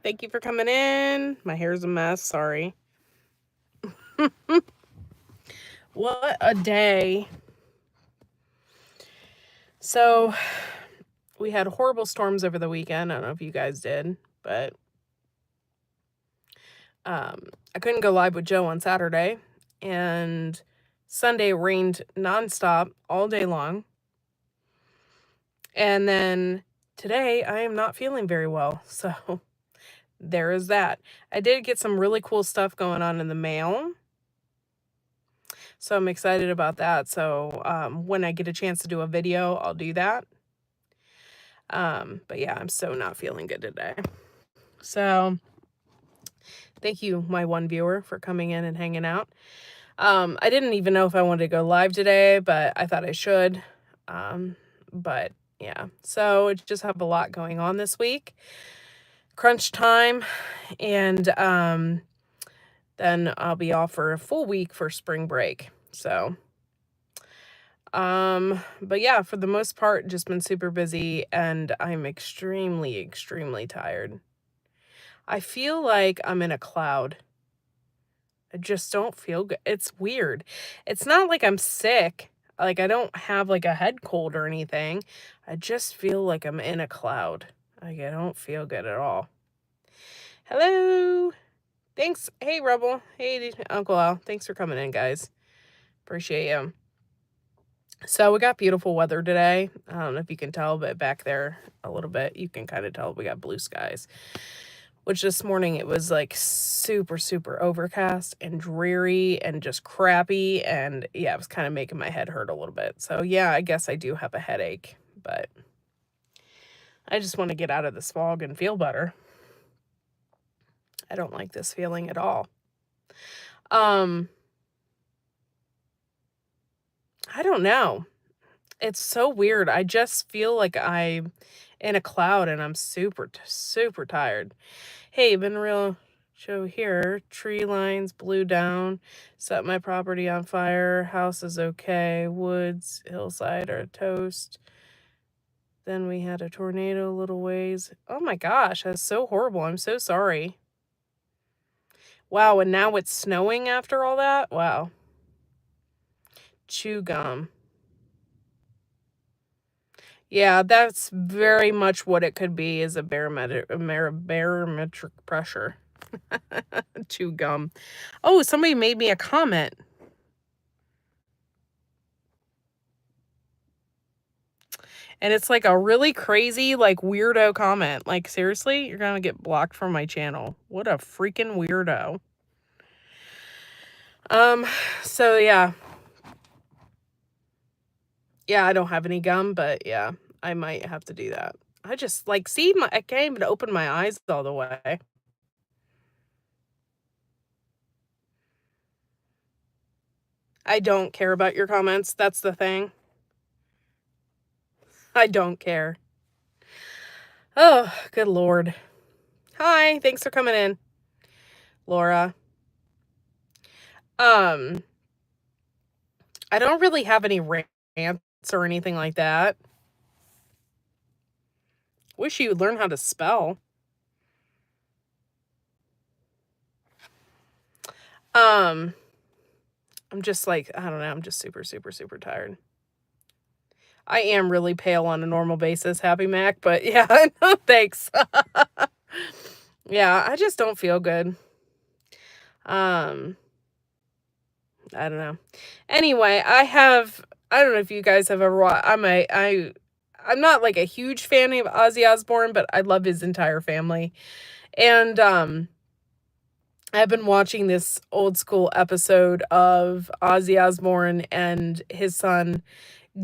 Thank you for coming in. My hair's a mess. Sorry. What a day. So, we had horrible storms over the weekend. I don't know if you guys did, but I couldn't go live with Joe on Saturday. And Sunday rained nonstop all day long. And then today I am not feeling very well. So, there is that. I did get some really cool stuff going on in the mail. So I'm excited about that. So when I get a chance to do a video, I'll do that. But yeah, I'm so not feeling good today. So thank you, my one viewer, for coming in and hanging out. I didn't even know if I wanted to go live today, but I thought I should. But yeah, so I just have a lot going on this week. Crunch time, and then I'll be off for a full week for spring break. So but yeah, for the most part, just been super busy, and I'm extremely, extremely tired. I feel like I'm in a cloud. I just don't feel good. It's weird. It's not like I'm sick. Like, I don't have like a head cold or anything. I just feel like I'm in a cloud. Like, I don't feel good at all. Hello. Thanks. Hey, Rebel. Hey, Uncle Al. Thanks for coming in, guys. Appreciate you. So we got beautiful weather today. I don't know if you can tell, but back there a little bit, you can kind of tell we got blue skies. Which this morning it was like super, super overcast and dreary and just crappy. And yeah, it was kind of making my head hurt a little bit. So yeah, I guess I do have a headache, but I just want to get out of this fog and feel better. I don't like this feeling at all. I don't know. It's so weird. I just feel like I'm in a cloud and I'm super, super tired. Hey, been real show here. Tree lines blew down, set my property on fire. House is okay. Woods, hillside are toast. Then we had a tornado a little ways. Oh my gosh, that's so horrible. I'm so sorry. Wow, and now it's snowing after all that? Wow. Chew gum. Yeah, that's very much what it could be, is a barometric pressure. Chew gum. Oh, somebody made me a comment. And it's like a really crazy, like, weirdo comment. Like, seriously? You're gonna get blocked from my channel. What a freaking weirdo. So yeah. Yeah, I don't have any gum, but yeah, I might have to do that. I just, like, see, I can't even open my eyes all the way. I don't care about your comments. That's the thing. I don't care. Oh, good Lord. Hi, thanks for coming in, Laura. I don't really have any rants or anything like that. Wish you would learn how to spell. I'm just like, I don't know, I'm just super, super, super tired. I am really pale on a normal basis, Happy Mac, but yeah, no thanks. Yeah, I just don't feel good. I don't know. Anyway, I don't know if you guys have ever watched, I'm not like a huge fan of Ozzy Osbourne, but I love his entire family. And I've been watching this old school episode of Ozzy Osbourne and his son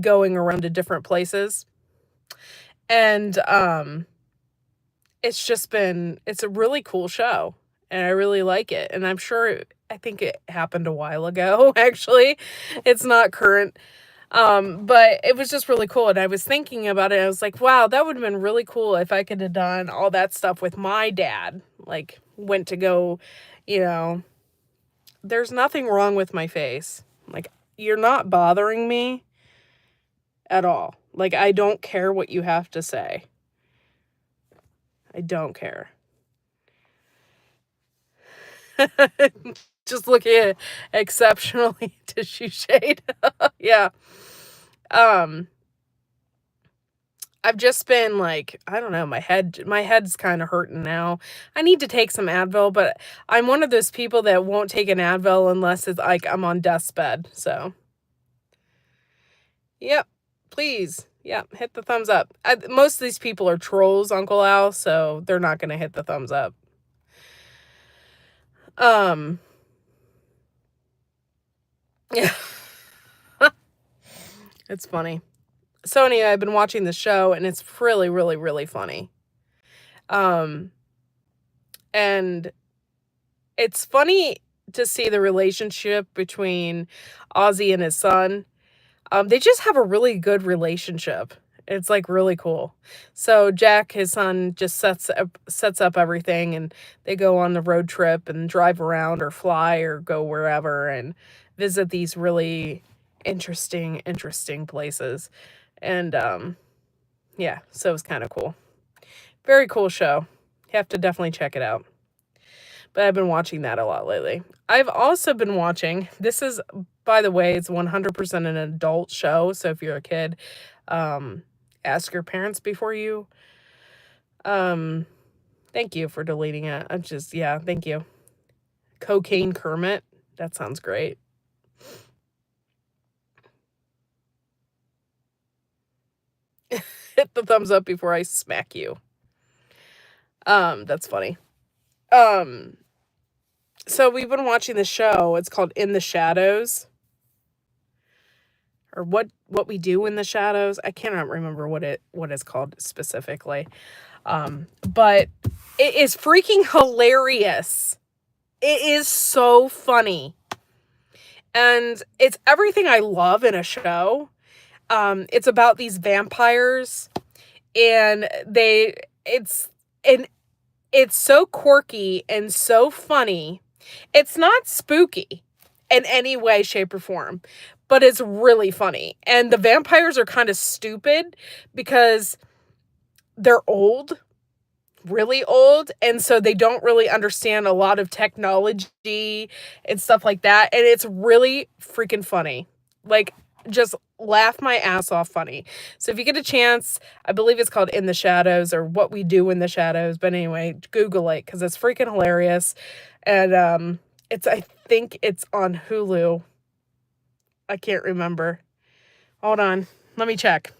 going around to different places. And it's a really cool show, and I really like it. And I think it happened a while ago, actually. It's not current. But it was just really cool. And I was thinking about it. I was like, wow, that would have been really cool if I could have done all that stuff with my dad. Like, went to go, there's nothing wrong with my face. Like, you're not bothering me at all. Like, I don't care what you have to say. I don't care. Just looking exceptionally shade. Yeah. Um, I've just been like, I don't know, my head's kinda hurting now. I need to take some Advil, but I'm one of those people that won't take an Advil unless it's like I'm on death's bed, so yep, please. Yep, hit the thumbs up. Most of these people are trolls, Uncle Al, so they're not gonna hit the thumbs up. Um, yeah, it's funny. So anyway, I've been watching the show and it's really, really, really funny. Um, and it's funny to see the relationship between Ozzy and his son. They just have a really good relationship. It's like really cool. So Jack, his son, just sets up everything, and they go on the road trip and drive around or fly or go wherever and visit these really interesting places. And yeah, so it's kind of cool. Very cool show. You have to definitely check it out. But I've been watching that a lot lately. I've also been watching, this is, by the way, it's 100% an adult show. So if you're a kid, um, ask your parents before you. Um, thank you for deleting it. I'm just, yeah, thank you. Cocaine Kermit. That sounds great. Hit the thumbs up before I smack you. That's funny. Um, so we've been watching the show. It's called In the Shadows, or what we do in the shadows. I cannot remember what it's called specifically. But it is freaking hilarious. It is so funny. And it's everything I love in a show. It's about these vampires, and and it's so quirky and so funny. It's not spooky in any way, shape, or form, but it's really funny. And the vampires are kind of stupid because they're old, really old, and so they don't really understand a lot of technology and stuff like that. And it's really freaking funny. Like, just laugh my ass off funny. So if you get a chance, I believe it's called In the Shadows or What We Do in the Shadows. But anyway, Google it because it's freaking hilarious. And I think it's on Hulu. I can't remember. Hold on. Let me check.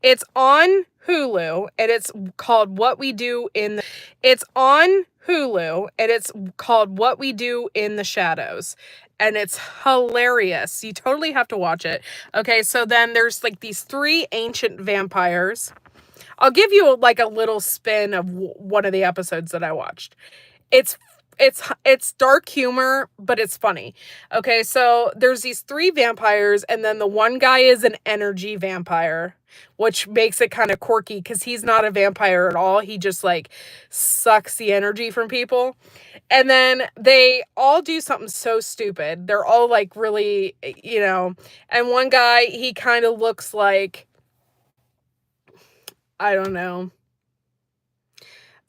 It's on Hulu and it's called What We Do in the It's on Hulu and it's called What We Do in the Shadows. And it's hilarious. You totally have to watch it. Okay, so then there's like these three ancient vampires. I'll give you like a little spin of one of the episodes that I watched. It's it's dark humor, but it's funny. Okay, so there's these three vampires, and then the one guy is an energy vampire, which makes it kind of quirky because he's not a vampire at all. He just like sucks the energy from people. And then they all do something so stupid. They're all like really, and one guy, he kind of looks like, I don't know,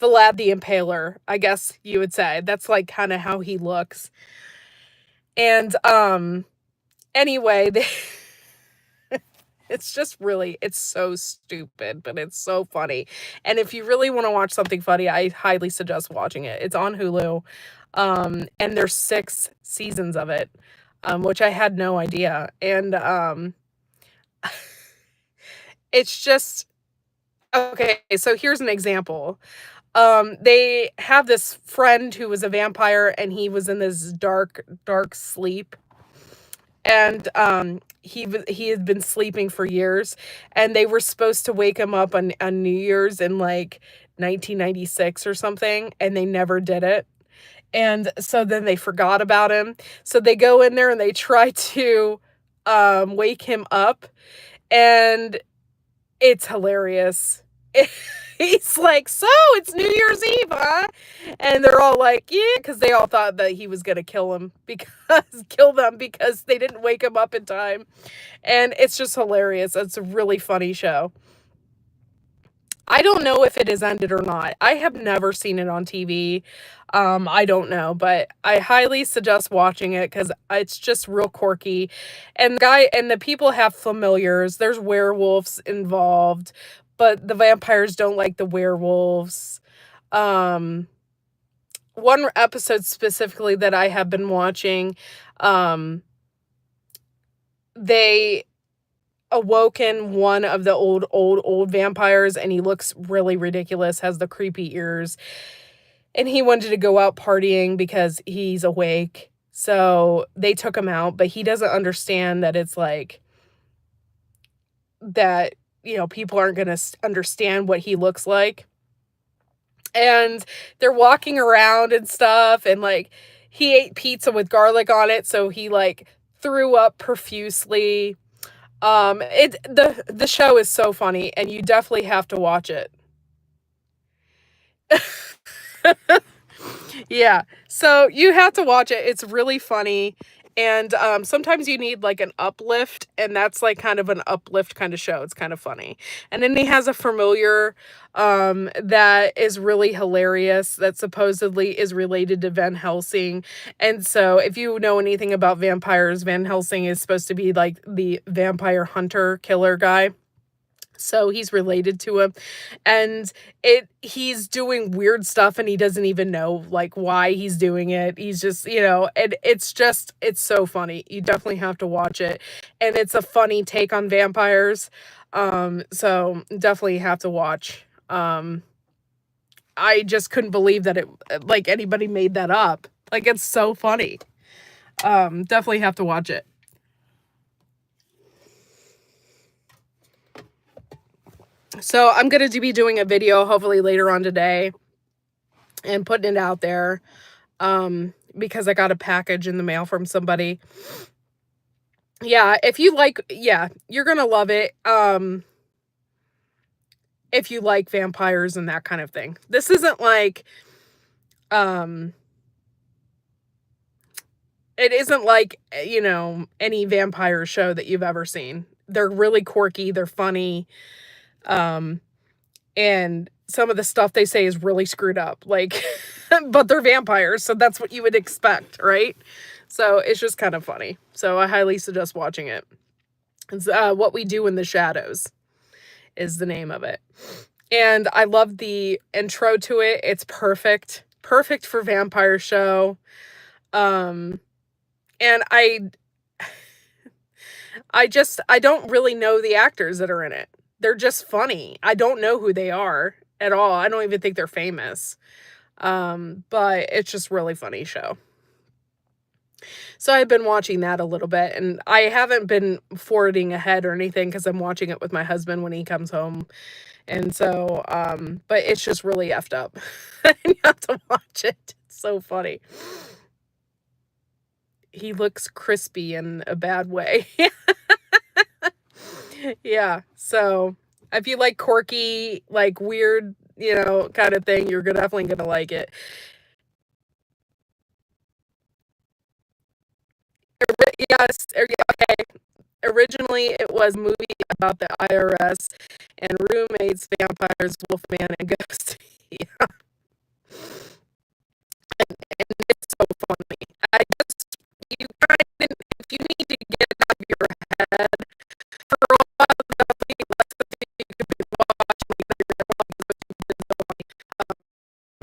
Vlad the Impaler, I guess you would say. That's like kind of how he looks. And anyway, it's so stupid, but it's so funny. And if you really want to watch something funny, I highly suggest watching it. It's on Hulu. And there's 6 seasons of it, which I had no idea. And it's just okay, so here's an example. They have this friend who was a vampire and he was in this dark sleep. And he had been sleeping for years, and they were supposed to wake him up on New Year's in like 1996 or something, and they never did it. And so then they forgot about him. So they go in there and they try to wake him up, and it's hilarious. He's like, "So it's New Year's Eve, huh?" And they're all like, "Yeah," because they all thought that he was gonna kill them because they didn't wake him up in time. And it's just hilarious. It's a really funny show. I don't know if it is ended or not. I have never seen it on TV. I don't know, but I highly suggest watching it because it's just real quirky. And the people have familiars. There's werewolves involved, but the vampires don't like the werewolves. Um, One episode specifically that I have been watching, um, they awoken one of the old vampires, and he looks really ridiculous, has the creepy ears, and he wanted to go out partying because he's awake. So they took him out, but he doesn't understand that it's like that, people aren't going to understand what he looks like. And they're walking around and stuff, and like he ate pizza with garlic on it, so he like threw up profusely. The show is so funny, and you definitely have to watch it. Yeah. So you have to watch it. It's really funny. And sometimes you need like an uplift, and that's like kind of an uplift kind of show. It's kind of funny. And then he has a familiar that is really hilarious that supposedly is related to Van Helsing. And so if you know anything about vampires, Van Helsing is supposed to be like the vampire hunter killer guy. So he's related to him, and he's doing weird stuff, and he doesn't even know like why he's doing it. He's just, and it's so funny. You definitely have to watch it. And it's a funny take on vampires. So definitely have to watch. I just couldn't believe that it like anybody made that up. Like, it's so funny. Definitely have to watch it. So I'm going to be doing a video hopefully later on today and putting it out there, because I got a package in the mail from somebody. Yeah, if you like, yeah, you're going to love it. If you like vampires and that kind of thing. This isn't like, it isn't like, any vampire show that you've ever seen. They're really quirky. They're funny. And some of the stuff they say is really screwed up, like, but they're vampires, so that's what you would expect, right? So it's just kind of funny. So I highly suggest watching it. It's What We Do in the Shadows is the name of it. And I love the intro to it. It's perfect. Perfect for vampire show. And I don't really know the actors that are in it. They're just funny. I don't know who they are at all. I don't even think they're famous. But it's just really funny show. So I've been watching that a little bit, and I haven't been forwarding ahead or anything because I'm watching it with my husband when he comes home. And so, but it's just really effed up. You have to watch it. It's so funny. He looks crispy in a bad way. Yeah. So if you like quirky, like weird, kind of thing, you're definitely gonna like it. Yes. Okay. Originally, it was a movie about the IRS and roommates, vampires, Wolfman, and ghosts. Yeah, and it's so funny. I just, you kind of, if you need to get it out of your head for a while, definitely let's you could be watching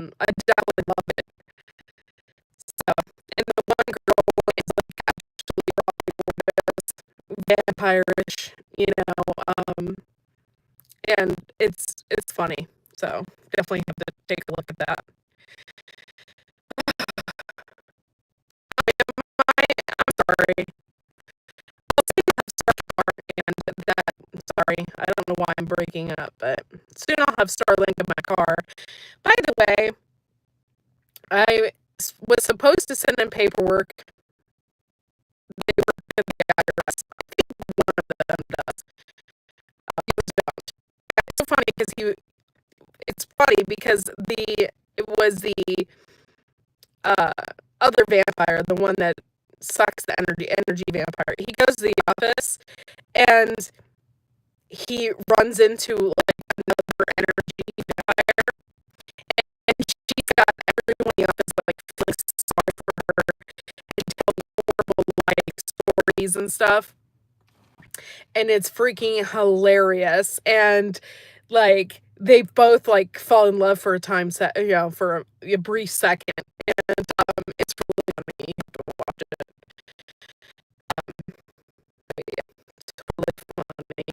I definitely love it. So, and the one girl is like actually vampire-ish, and it's funny. So definitely have to take a look at that. I'm sorry. And that, sorry, I don't know why I'm breaking up, but soon I'll have Starlink in my car. By the way, I was supposed to send in paperwork. They were to the IRS. I think one of them does. Don't. It's so funny because it's funny because it was the other vampire, the one that sucks the energy vampire. He goes to the office and he runs into like another energy vampire, and she's got everyone in the office like feeling sorry for her and telling horrible like stories and stuff. And it's freaking hilarious. And like they both like fall in love for a time set, for a brief second, and it's really funny. You have to watch it. But yeah, it's really funny.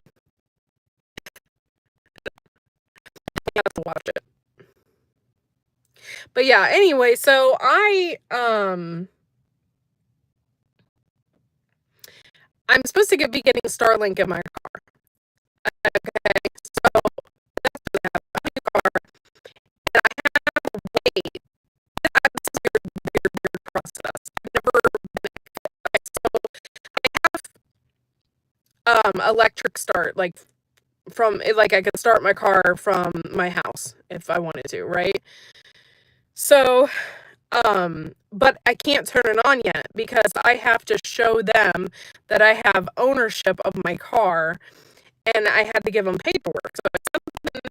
You have to watch it. But yeah, anyway, so I'm supposed to be getting Starlink in my car. Okay, so that's what happened. I'm in the car, and I have to wait. This is a weird process. I've never been so I have electric start, like from like I could start my car from my house if I wanted to, right? So but I can't turn it on yet because I have to show them that I have ownership of my car, and I had to give them paperwork. So I sent them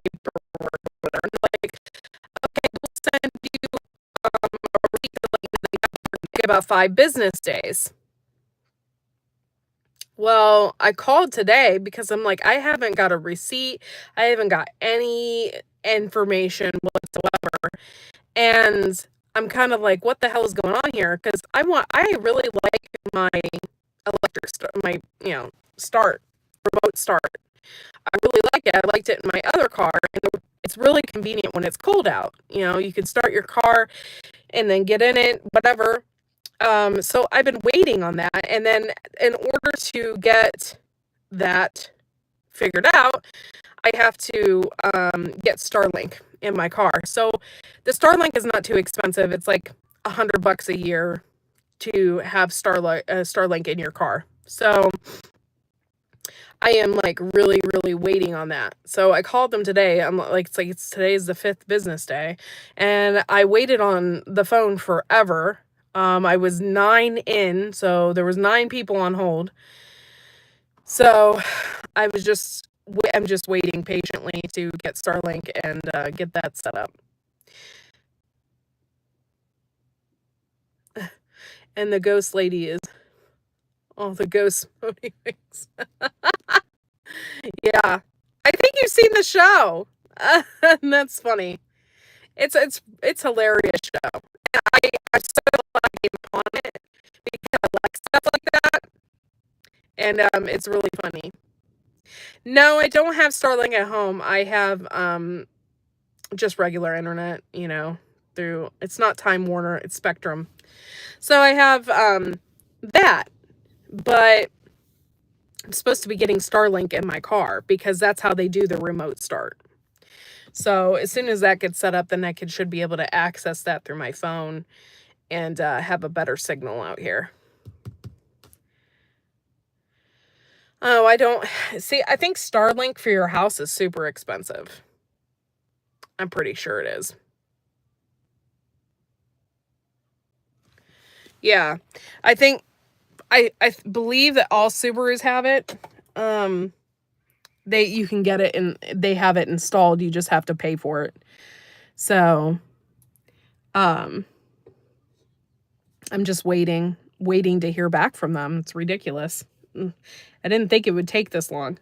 paperwork or whatever, and they're like, okay, we'll send you a receipt to let you know that you have about 5 business days. Well, I called today because I'm like, I haven't got a receipt. I haven't got any information whatsoever. And I'm kind of like, what the hell is going on here? Because I really like my electric start, my, remote start. I really like it. I liked it in my other car, and it's really convenient when it's cold out. You can start your car and then get in it, whatever. So I've been waiting on that, and then in order to get that figured out, I have to get Starlink in my car. So the Starlink is not too expensive. It's like $100 a year to have Starlink in your car. So I am like really, really waiting on that. So I called them today. I'm like, today's the 5th business day, and I waited on the phone forever. I was 9 in, so there was 9 people on hold. So I'm just waiting patiently to get Starlink and get that set up. And the ghost lady is, the ghost Moni Wings. Yeah, I think you've seen the show. That's funny. It's hilarious show. And I'm so glad I came on it because I like stuff like that, and it's really funny. No, I don't have Starlink at home. I have just regular internet, through, it's not Time Warner, it's Spectrum. So I have that, but I'm supposed to be getting Starlink in my car because that's how they do the remote start. So as soon as that gets set up, then I should be able to access that through my phone and have a better signal out here. Oh, I don't see. I think Starlink for your house is super expensive. I'm pretty sure it is. Yeah, I think I believe that all Subarus have it. You can get it and they have it installed. You just have to pay for it. So, I'm just waiting to hear back from them. It's ridiculous. I didn't think it would take this long.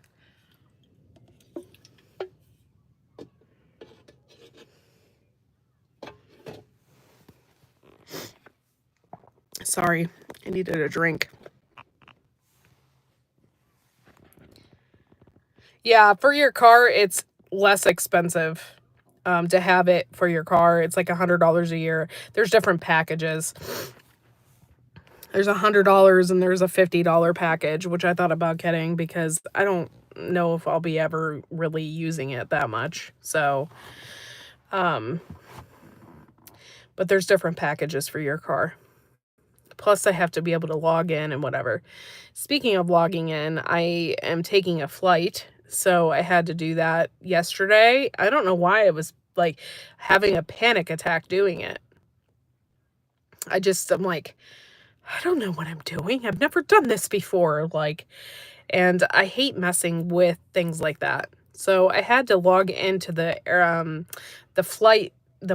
Sorry, I needed a drink. Yeah, for your car, it's less expensive to have it for your car. It's like $100 a year. There's different packages. There's $100 and there's a $50 package, which I thought about getting because I don't know if I'll be ever really using it that much. So, but there's different packages for your car. Plus, I have to be able to log in and whatever. Speaking of logging in, I am taking a flight, so I had to do that yesterday. I don't know why I was like having a panic attack doing it. I'm like, I don't know what I'm doing. I've never done this before. And I hate messing with things like that. So I had to log into the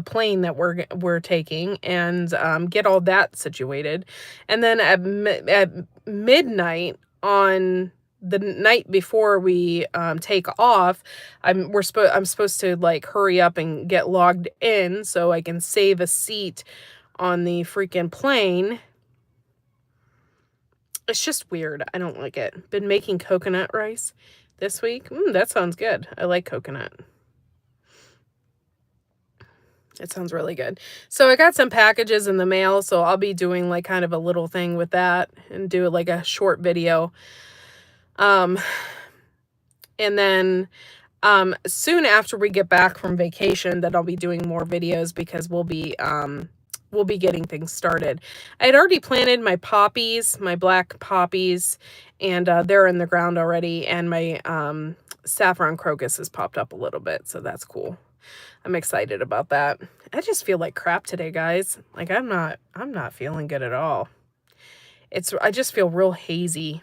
plane that we're taking, and get all that situated. And then at midnight on the night before we take off, I'm supposed to like hurry up and get logged in so I can save a seat on the freaking plane. It's just weird. I don't like it. Been making coconut rice this week. That sounds good. I like coconut. It sounds really good. So I got some packages in the mail, so I'll be doing like kind of a little thing with that and do like a short video. And then soon after we get back from vacation, that I'll be doing more videos because we'll be getting things started. I had already planted my poppies, my black poppies, and they're in the ground already, and my saffron crocus has popped up a little bit, so that's cool. I'm excited about that. I just feel like crap today, guys. Like I'm not feeling good at all. I just feel real hazy.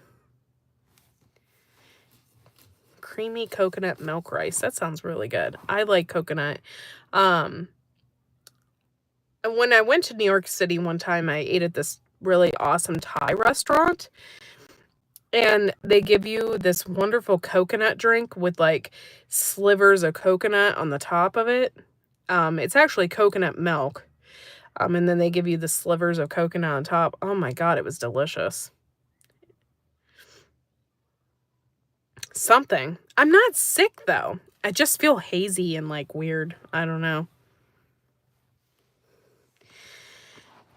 Creamy coconut milk rice. That sounds really good. I like coconut. And when I went to New York City one time, I ate at this really awesome Thai restaurant. And they give you this wonderful coconut drink with like slivers of coconut on the top of it. It's actually coconut milk. And then they give you the slivers of coconut on top. Oh my God, it was delicious. Something. I'm not sick though. I just feel hazy and like weird. I don't know.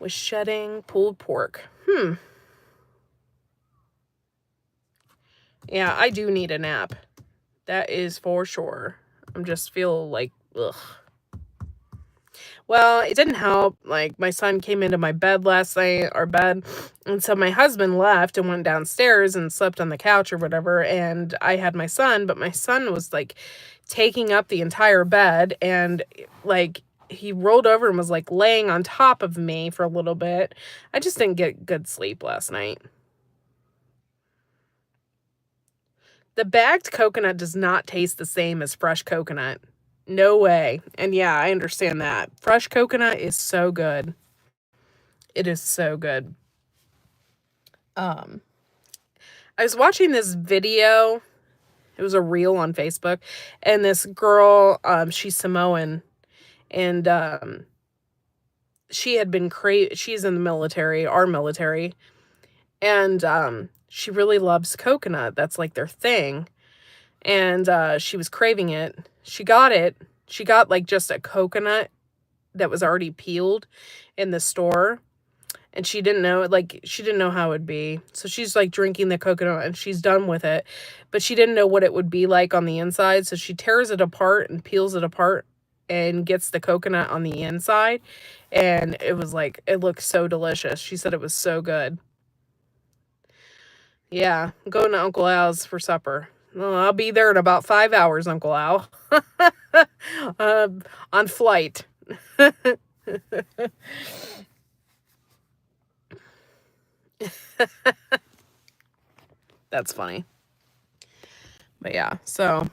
Was shedding pulled pork. Yeah, I do need a nap. That is for sure. I'm just feel like, ugh. Well, it didn't help. Like, my son came into my bed last night, our bed, and so my husband left and went downstairs and slept on the couch or whatever, and I had my son, but my son was, like, taking up the entire bed, and, like, he rolled over and was, like, laying on top of me for a little bit. I just didn't get good sleep last night. The bagged coconut does not taste the same as fresh coconut. No way. And yeah, I understand that. Fresh coconut is so good. It is so good. I was watching this video. It was a reel on Facebook, and this girl, she's Samoan, and she had been she's in the military, our military, and she really loves coconut. That's like their thing. And she was craving it. She got it. She got like just a coconut that was already peeled in the store, and she didn't know how it would be. So she's like drinking the coconut and she's done with it, but she didn't know what it would be like on the inside. So she tears it apart and peels it apart and gets the coconut on the inside. And it was like, it looked so delicious. She said it was so good. Yeah, I'm going to Uncle Al's for supper. Well, I'll be there in about 5 hours, Uncle Al. On flight. That's funny. But yeah, so.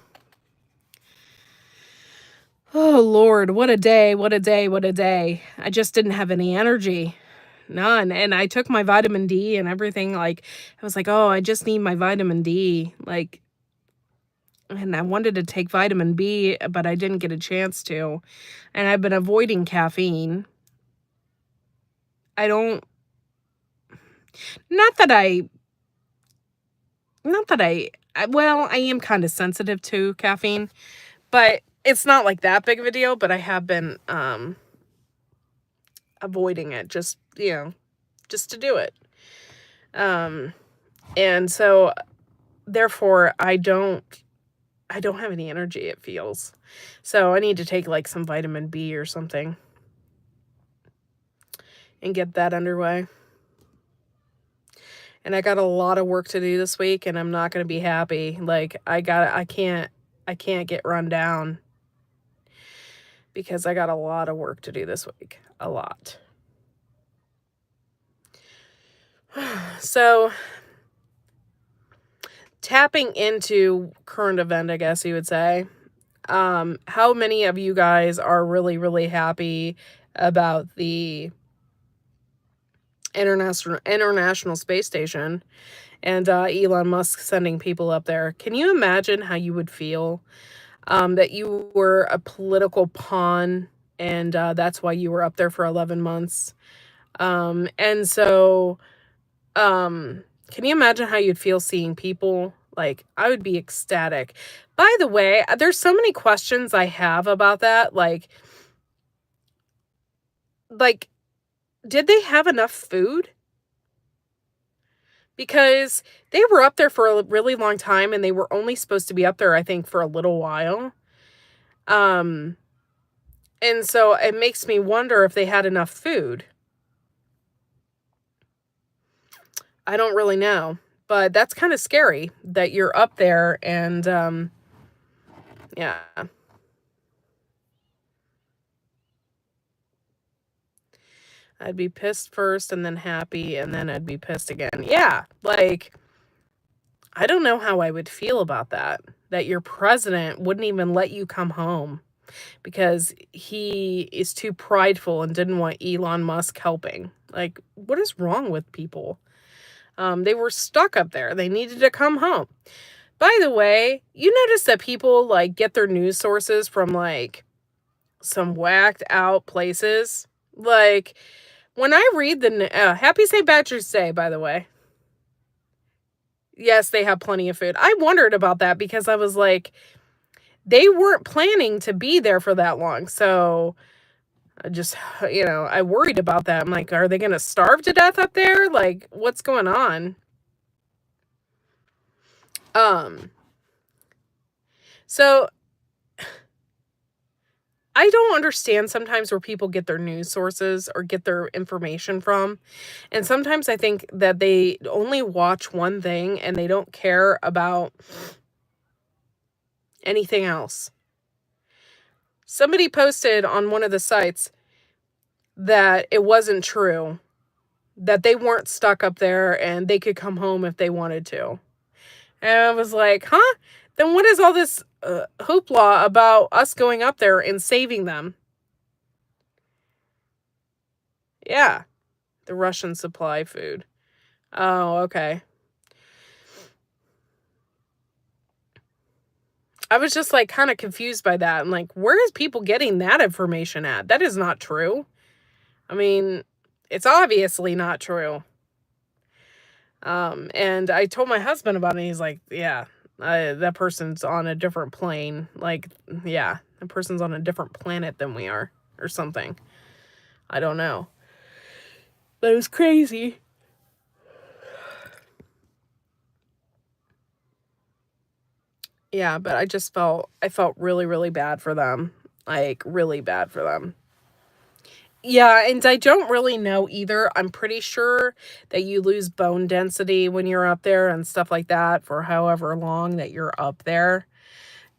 Oh, Lord, what a day, what a day, what a day. I just didn't have any energy. None. And I took my vitamin D and everything. Like, I was like, oh, I just need my vitamin D. Like, and I wanted to take vitamin B, but I didn't get a chance to. And I've been avoiding caffeine. I don't, not that I, well, I am kind of sensitive to caffeine, but it's not like that big of a deal, but I have been avoiding it just to do it. And so therefore I don't have any energy, it feels. So I need to take like some vitamin B or something and get that underway. And I got a lot of work to do this week, and I'm not going to be happy. Like I can't get run down because I got a lot of work to do this week. A lot. So tapping into current event, I guess you would say. How many of you guys are really, really happy about the International Space Station and Elon Musk sending people up there? Can you imagine how you would feel that you were a political pawn and that's why you were up there for 11 months? And so, can you imagine how you'd feel seeing people? Like, I would be ecstatic. By the way, there's so many questions I have about that. Like, did they have enough food? Because they were up there for a really long time and they were only supposed to be up there, I think, for a little while. Um, and so it makes me wonder if they had enough food. I don't really know, but that's kind of scary that you're up there and yeah. I'd be pissed first and then happy and then I'd be pissed again. Yeah, like I don't know how I would feel about that. That your president wouldn't even let you come home because he is too prideful and didn't want Elon Musk helping. Like, what is wrong with people? They were stuck up there. They needed to come home. By the way, you notice that people like get their news sources from like some whacked out places. Like when I read the Happy St. Patrick's Day, by the way. Yes, they have plenty of food. I wondered about that because I was like, they weren't planning to be there for that long. So I just, I worried about that. I'm like, are they going to starve to death up there? Like, what's going on? So I don't understand sometimes where people get their news sources or get their information from. And sometimes I think that they only watch one thing and they don't care about anything else. Somebody posted on one of the sites that it wasn't true, that they weren't stuck up there and they could come home if they wanted to. And I was like, huh? Then what is all this hoopla about us going up there and saving them? Yeah, the Russian supply food. Oh, okay. I was just like kind of confused by that. I'm like, where is people getting that information at? That is not true. I mean, it's obviously not true. And I told my husband about it, and he's like, yeah, that person's on a different plane. Like, yeah, that person's on a different planet than we are, or something. I don't know. But it was crazy. Yeah, but I felt really, really bad for them. Like, really bad for them. Yeah, and I don't really know either. I'm pretty sure that you lose bone density when you're up there and stuff like that for however long that you're up there.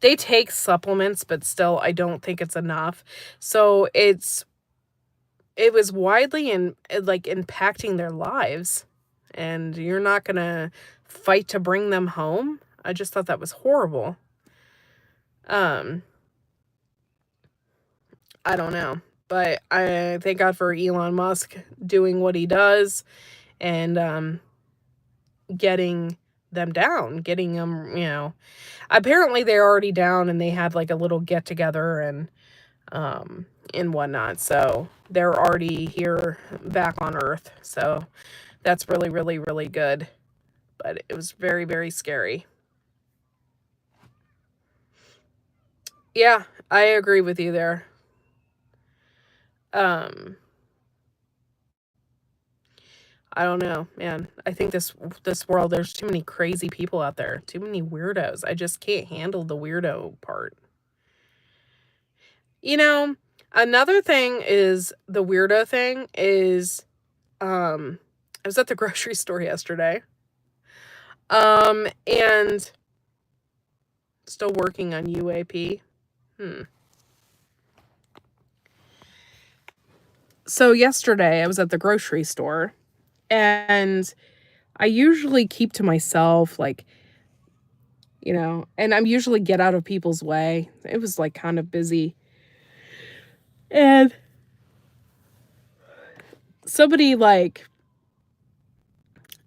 They take supplements, but still I don't think it's enough. So it was widely and like impacting their lives. And you're not going to fight to bring them home. I just thought that was horrible. Um I don't know. But I thank God for Elon Musk doing what he does and getting them down, getting them, apparently they're already down and they had like a little get together and whatnot. So they're already here back on Earth. So that's really, really, really good. But it was very, very scary. Yeah, I agree with you there. Um, I don't know, man. I think this world, there's too many crazy people out there, too many weirdos. I just can't handle the weirdo part. You know, another thing is the weirdo thing is I was at the grocery store yesterday. And still working on UAP. So yesterday I was at the grocery store and I usually keep to myself like and I'm usually get out of people's way. It was like kind of busy. And somebody like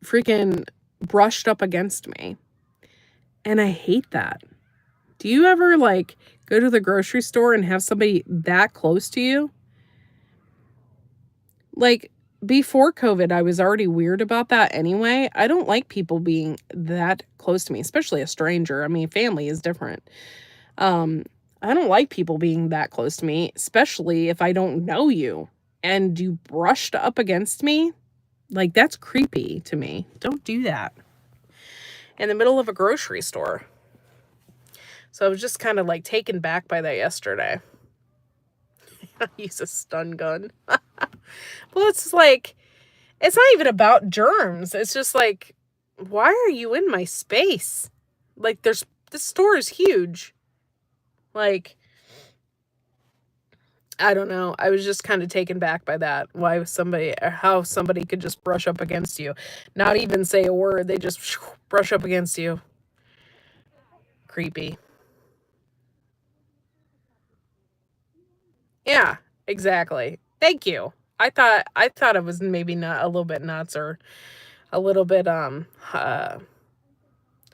freaking brushed up against me. And I hate that. Do you ever like go to the grocery store and have somebody that close to you? Like before COVID, I was already weird about that anyway. I don't like people being that close to me, especially a stranger. I mean, family is different. Um, I don't like people being that close to me, especially if I don't know you and you brushed up against me. Like, that's creepy to me. Don't do that in the middle of a grocery store. So I was just kind of like taken back by that yesterday. I use a stun gun. Well, it's like, it's not even about germs. It's just like, why are you in my space? Like, this store is huge. Like, I don't know. I was just kind of taken back by that. How somebody could just brush up against you. Not even say a word. They just brush up against you. Creepy. Yeah, exactly. Thank you. I thought it was maybe not a little bit nuts or a little bit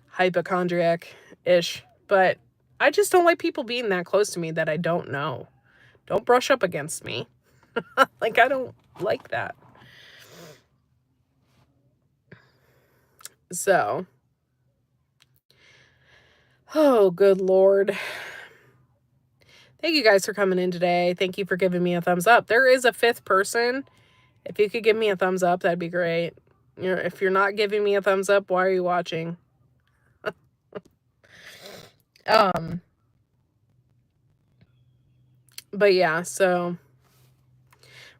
hypochondriac ish, but I just don't like people being that close to me that I don't know. Don't brush up against me. Like, I don't like that. So, oh, good Lord. Thank you guys for coming in today. Thank you for giving me a thumbs up. There is a fifth person. If you could give me a thumbs up, that'd be great. If you're not giving me a thumbs up, why are you watching? But yeah, so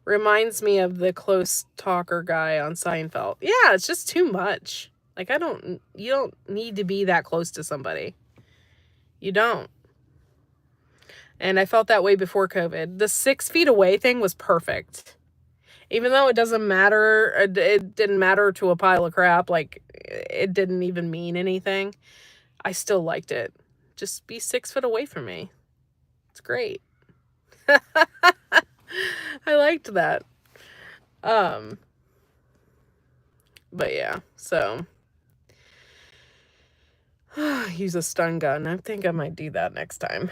reminds me of the close talker guy on Seinfeld. Yeah, it's just too much. Like, you don't need to be that close to somebody. You don't. And I felt that way before COVID. The 6 feet away thing was perfect. Even though it doesn't matter, it didn't matter to a pile of crap. Like, it didn't even mean anything. I still liked it. Just be 6 foot away from me. It's great. I liked that. But yeah, so use a stun gun. I think I might do that next time.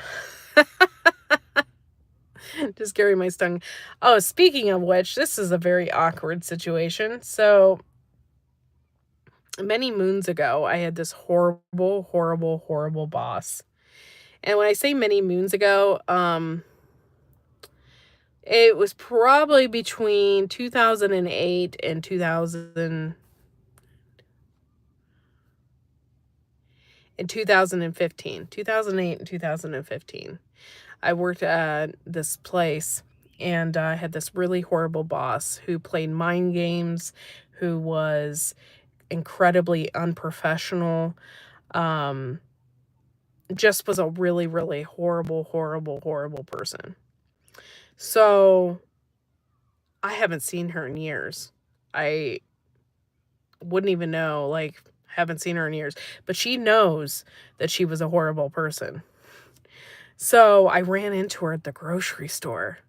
Just carry my stun. Oh, speaking of which, this is a very awkward situation. So many moons ago, I had this horrible, horrible, horrible boss. And when I say many moons ago, it was probably between 2008 and 2015. 2008 and 2015. I worked at this place and I had this really horrible boss who played mind games, who was incredibly unprofessional, just was a really, really horrible, horrible, horrible person. So I haven't seen her in years. I wouldn't even know, like, haven't seen her in years. But she knows that she was a horrible person. So I ran into her at the grocery store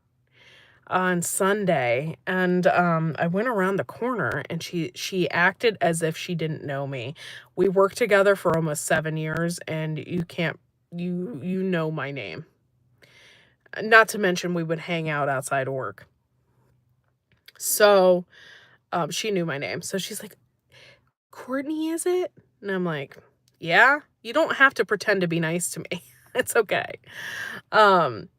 on Sunday, and I went around the corner and she acted as if she didn't know me. We worked together for almost 7 years, and you know my name. Not to mention we would hang out outside of work. So she knew my name. So she's like, "Courtney, is it?" And I'm like, "Yeah, you don't have to pretend to be nice to me. It's okay." Um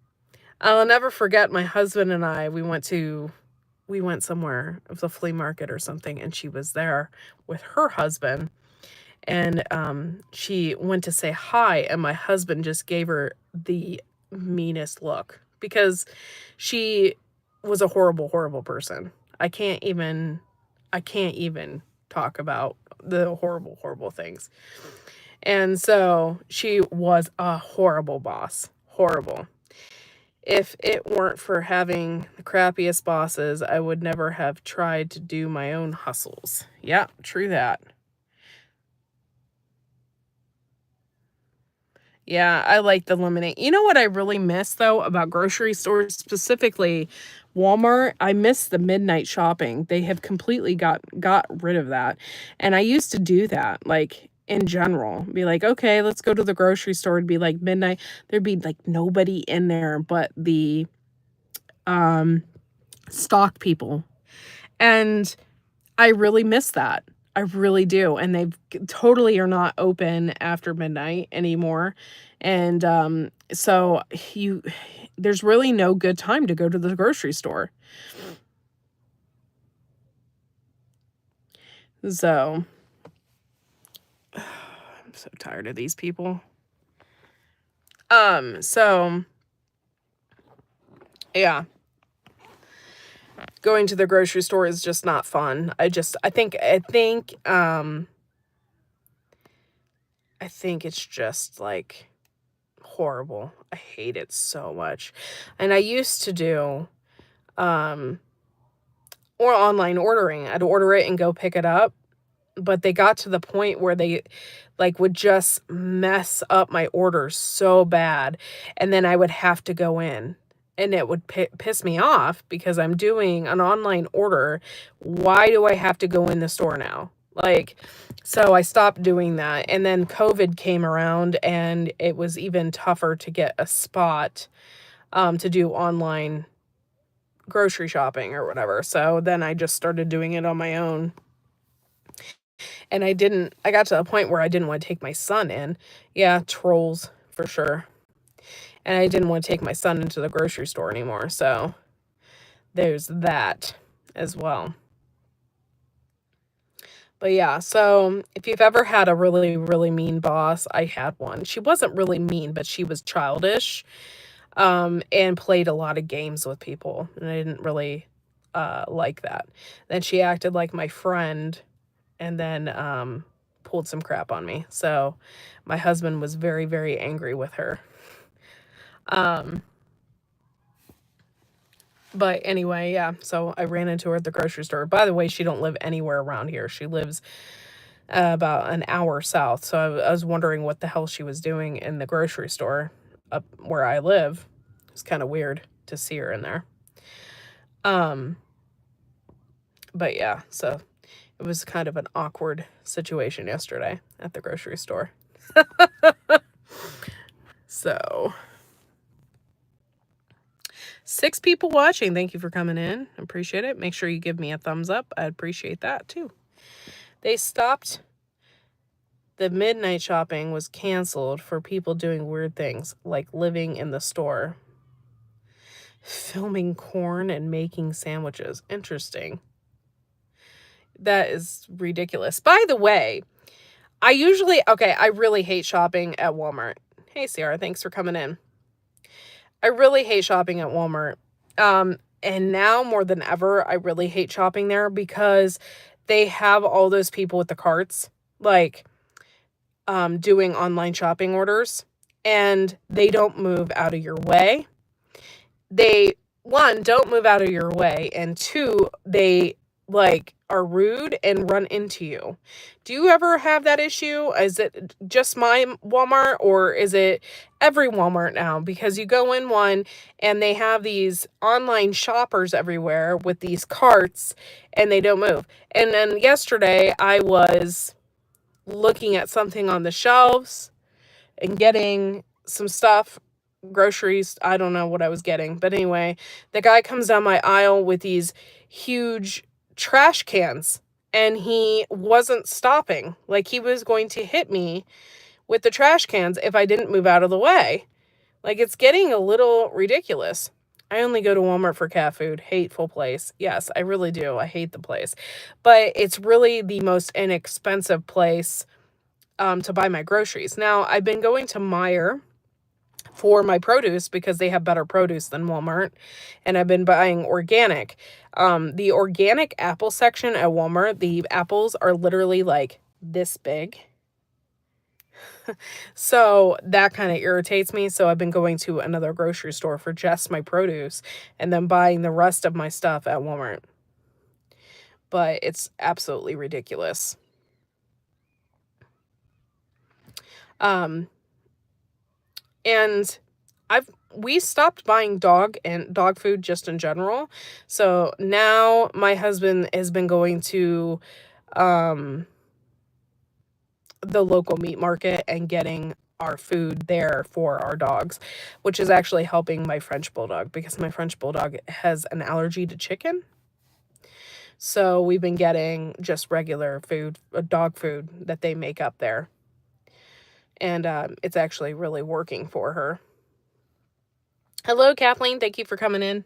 I'll never forget my husband and I, we went somewhere. It was a flea market or something, and she was there with her husband, and she went to say hi, and my husband just gave her the meanest look because she was a horrible, horrible person. I can't even talk about the horrible, horrible things. And so she was a horrible boss. Horrible. If it weren't for having the crappiest bosses, I would never have tried to do my own hustles. Yeah, true that. Yeah, I like the lemonade. You know what I really miss though about grocery stores, specifically Walmart? I miss the midnight shopping. They have completely got rid of that. And I used to do that, like in general. Be like, okay, let's go to the grocery store. It'd be like midnight. There'd be like nobody in there but the um stock people. And I really miss that. I really do, and they've totally are not open after midnight anymore, and, so you there's really no good time to go to the grocery store. So, I'm so tired of these people. So, yeah, going to the grocery store is just not fun. I think it's just, like, horrible. I hate it so much, and I used to do, um or online ordering. I'd order it and go pick it up, but they got to the point where they, like, would just mess up my orders so bad, and then I would have to go in, and it would piss me off because I'm doing an online order. Why do I have to go in the store now? Like, so I stopped doing that, and then COVID came around, and it was even tougher to get a spot, to do online grocery shopping or whatever. So then I just started doing it on my own. And I got to a point where I didn't want to take my son in. Yeah, trolls for sure. And I didn't want to take my son into the grocery store anymore. So there's that as well. But yeah, so if you've ever had a really, really mean boss, I had one. She wasn't really mean, but she was childish, and played a lot of games with people. And I didn't really like that. Then she acted like my friend and then pulled some crap on me. So my husband was very, very angry with her. Um, but anyway, yeah. So I ran into her at the grocery store. By the way, she don't live anywhere around here. She lives about an hour south. So I was wondering what the hell she was doing in the grocery store up where I live. It's kind of weird to see her in there. Um, but yeah, so it was kind of an awkward situation yesterday at the grocery store. So 6 people watching. Thank you for coming in. Appreciate it. Make sure you give me a thumbs up. I'd appreciate that too. They stopped the midnight shopping was canceled for people doing weird things like living in the store, filming corn and making sandwiches. Interesting. That is ridiculous. By the way, I really hate shopping at Walmart. Hey, Sierra, thanks for coming in. I really hate shopping at Walmart. And now more than ever, I really hate shopping there because they have all those people with the carts, like, doing online shopping orders, and they don't move out of your way. They, one, don't move out of your way, and two, they like are rude and run into you. Do you ever have that issue? Is it just my Walmart or is it every Walmart now? Because you go in one and they have these online shoppers everywhere with these carts and they don't move. And then yesterday I was looking at something on the shelves and getting some stuff, groceries. I don't know what I was getting. But anyway, the guy comes down my aisle with these huge trash cans and he wasn't stopping. Like he was going to hit me with the trash cans if I didn't move out of the way. Like it's getting a little ridiculous. I only go to Walmart for cat food. Hateful place. Yes, I really do. I hate the place. But it's really the most inexpensive place to buy my groceries. Now, I've been going to Meijer for my produce because they have better produce than Walmart, and I've been buying organic. The organic apple section at Walmart, the apples are literally like this big. So that kind of irritates me. So I've been going to another grocery store for just my produce and then buying the rest of my stuff at Walmart. But it's absolutely ridiculous. Um, And we stopped buying dog food just in general. So now my husband has been going to um the local meat market and getting our food there for our dogs, which is actually helping my French bulldog because my French bulldog has an allergy to chicken. So we've been getting just regular food, dog food that they make up there. And it's actually really working for her. Hello, Kathleen. Thank you for coming in.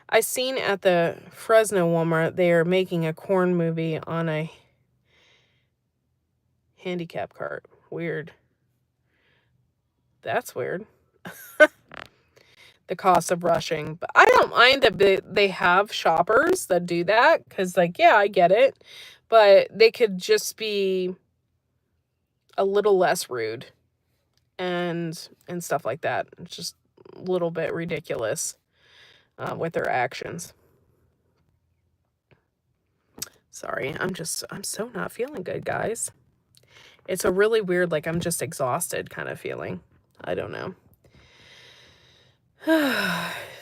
I seen at the Fresno Walmart they are making a corn movie on a handicap cart. Weird. That's weird. The cost of rushing. But I don't mind that they have shoppers that do that because, like, yeah, I get it. But they could just be a little less rude and stuff like that. It's just a little bit ridiculous with their actions. Sorry, I'm so not feeling good, guys. It's a really weird, like, I'm just exhausted kind of feeling. I don't know.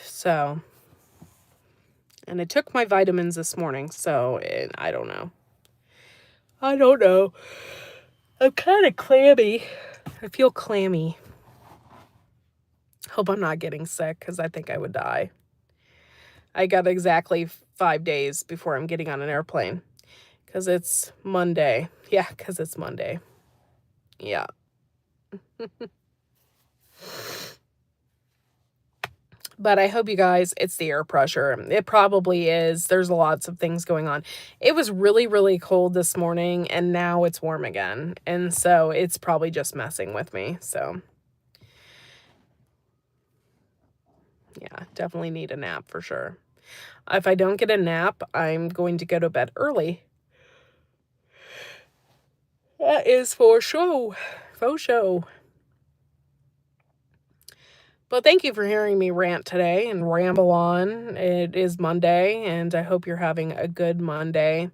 So, and I took my vitamins this morning, so I don't know. I don't know. I'm kind of clammy. I feel clammy. Hope I'm not getting sick because I think I would die. I got exactly 5 days before I'm getting on an airplane because it's Monday. Yeah, because it's Monday. Yeah. But I hope you guys, it's the air pressure. It probably is. There's lots of things going on. It was really, really cold this morning, and now it's warm again. And so it's probably just messing with me. So, yeah, definitely need a nap for sure. If I don't get a nap, I'm going to go to bed early. That is for sure. For sure. But thank you for hearing me rant today and ramble on. It is Monday, and I hope you're having a good Monday.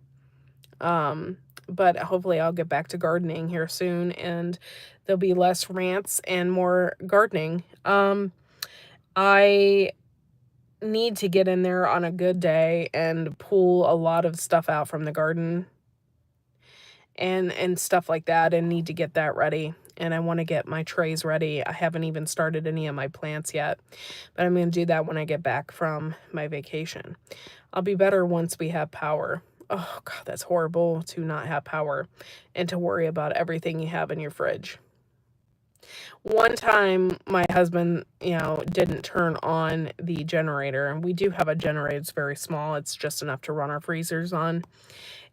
But hopefully I'll get back to gardening here soon, and there'll be less rants and more gardening. I need to get in there on a good day and pull a lot of stuff out from the garden and stuff like that, and need to get that ready. And I want to get my trays ready. I haven't even started any of my plants yet, but I'm going to do that when I get back from my vacation. I'll be better once we have power. Oh, God, that's horrible to not have power and to worry about everything you have in your fridge. One time, my husband, didn't turn on the generator. And we do have a generator. It's very small. It's just enough to run our freezers on.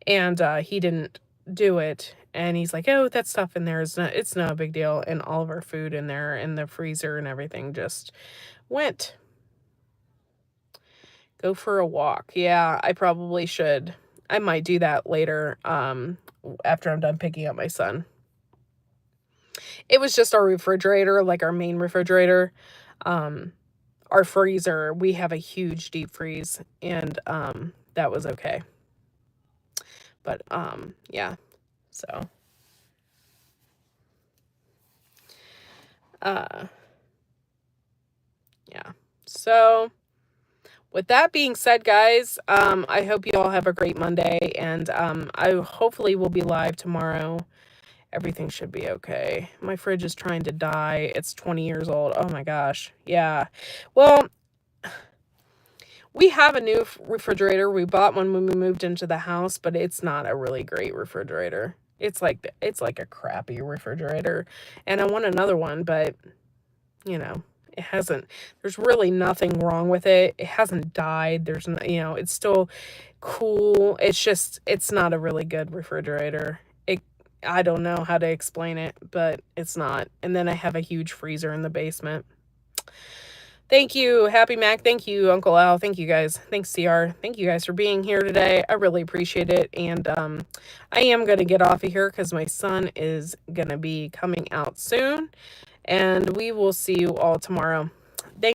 And he didn't do it. And he's like, oh, that stuff in there it's no big deal. And all of our food in there in the freezer and everything just went. Go for a walk. Yeah, I probably should. I might do that later after I'm done picking up my son. It was just our refrigerator, like our main refrigerator. Our freezer, we have a huge deep freeze, and that was okay. But yeah. So yeah. So with that being said, guys, I hope you all have a great Monday, and I hopefully will be live tomorrow. Everything should be okay. My fridge is trying to die. It's 20 years old. Oh my gosh. Yeah. Well, we have a new refrigerator. We bought one when we moved into the house, but it's not a really great refrigerator. It's like a crappy refrigerator. And I want another one, but it hasn't. There's really nothing wrong with it. It hasn't died. There's no, it's still cool. It's not a really good refrigerator. I don't know how to explain it, but it's not. And then I have a huge freezer in the basement. Thank you, Happy Mac. Thank you, Uncle Al. Thank you guys. Thanks, CR. Thank you guys for being here today. I really appreciate it. And I am going to get off of here because my son is going to be coming out soon. And we will see you all tomorrow.